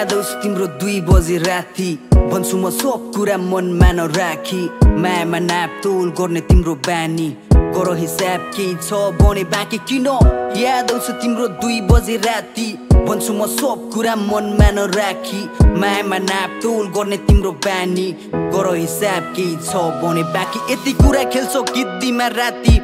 याद आउँछ तिम्रो 2 बजे राति भन्छु म सब कुरा मनमा नराखी मायामा नापतोल गर्ने तिम्रो बानी गर हिसाब के छ बने बाँकी किन याद आउँछ तिम्रो 2 बजे राति भन्छु म सब कुरा मनमा नराखी मायामा नापतोल गर्ने तिम्रो बानी गर हिसाब के छ बने बाँकी यति कुरा खेल्छौ गिद्दीमा राति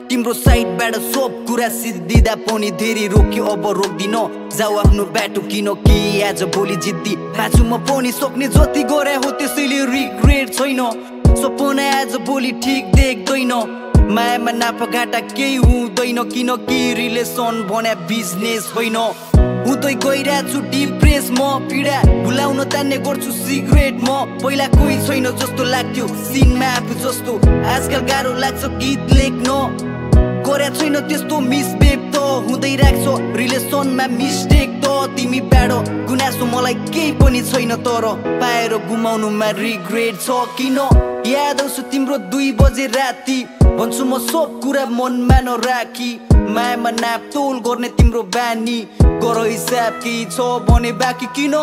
तिम्रो साइडबाट सब कुरा सिद्धिँदा पनि धेरै रोक्यो अब रोक्दिन जाऊ आफ्नो बाटो किन कि आज भोलि जिद्दी बाँचु म पनि सक्ने जति गरे हो त्यसैले रिग्रेट छैन सपना आज भोलि ठिक देख्दैन मायामा नाफाघाटा केही हुँदैन किनकि रिलेसन भने बिजनेस होइन हुँदै गइरहेछु डिप्रेस म पीडा भुलाउन तान्ने गर्छु सिगरेट म पहिला कोही छैन जस्तो लाग्थ्यो सिनमा आफू जस्तो आजकल गाह्रो लाग्छ गीत लेख्न गरे छैन त्यस्तो मिसबेप त हुँदै राख्छ रिलेसनमा मिस्टेक त तिमी बाडो गुनासो मलाई केही पनि छैन तर पाएर गुमाउनुमा रिग्रेट छ किन याद आउँछ तिम्रो 2 बजे राति भन्छु म सब कुरा मनमा नराखी मायामा नापतोल गर्ने तिम्रो बानी गर हिसाब के छ भने बाँकी किन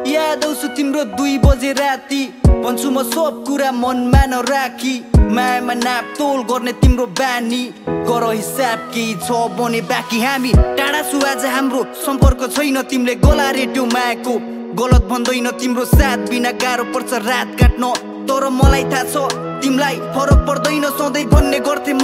याद आउँछ तिम्रो 2 बजे राति भन्छु म सब कुरा मनमा नराखी मायामा नापतोल गर्ने तिम्रो बानी गर हिसाब के छ भने बाँकी हामी टाढा छु आज हाम्रो सम्पर्क छैन तिमीले गला रेट्यौ मायाको गलत भन्दैन तिम्रो साथ बिना गाह्रो पर्छ रात काट्न तर मलाई थाहा छ तिमीलाई फरक पर्दैन सधैँ भन्ने गर्थे म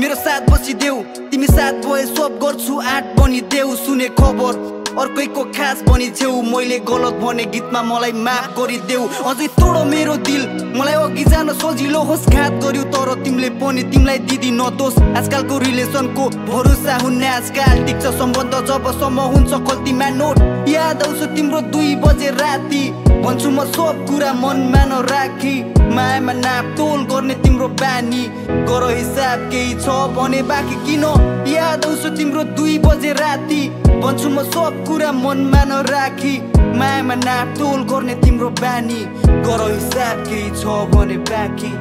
मेरो साथ बसिदेऊ तिमी साथ भए सब गर्छु 8 बनिदेऊ सुने खबर अर्कैको खास बनिछेउ मैले गलत भने गीतमा मलाई माफ गरिदेऊ अझै तोड मेरो दिल मलाई अघि जान सजिलो होस् घात गर्यो तर तिमीले पनि तिमीलाई दिदी नदोष आजकलको रिलेसनको भरोसा हुन्न आजकल टिक्छ सम्बन्ध जबसम्म हुन्छ खल्तीमा नोट याद आउँछ तिम्रो 2 बजे राति भन्छु म सब कुरा मनमा नराखी मायामा नापतोल गर्ने तिम्रो बानी गर हिसाब केही छ भने बाँकी किन याद आउँछ तिम्रो 2 बजे राति भन्छु म सब कुरा मनमा नराखी मायामा नापतोल गर्ने तिम्रो बानी गर हिसाब केही छ भने बाँकी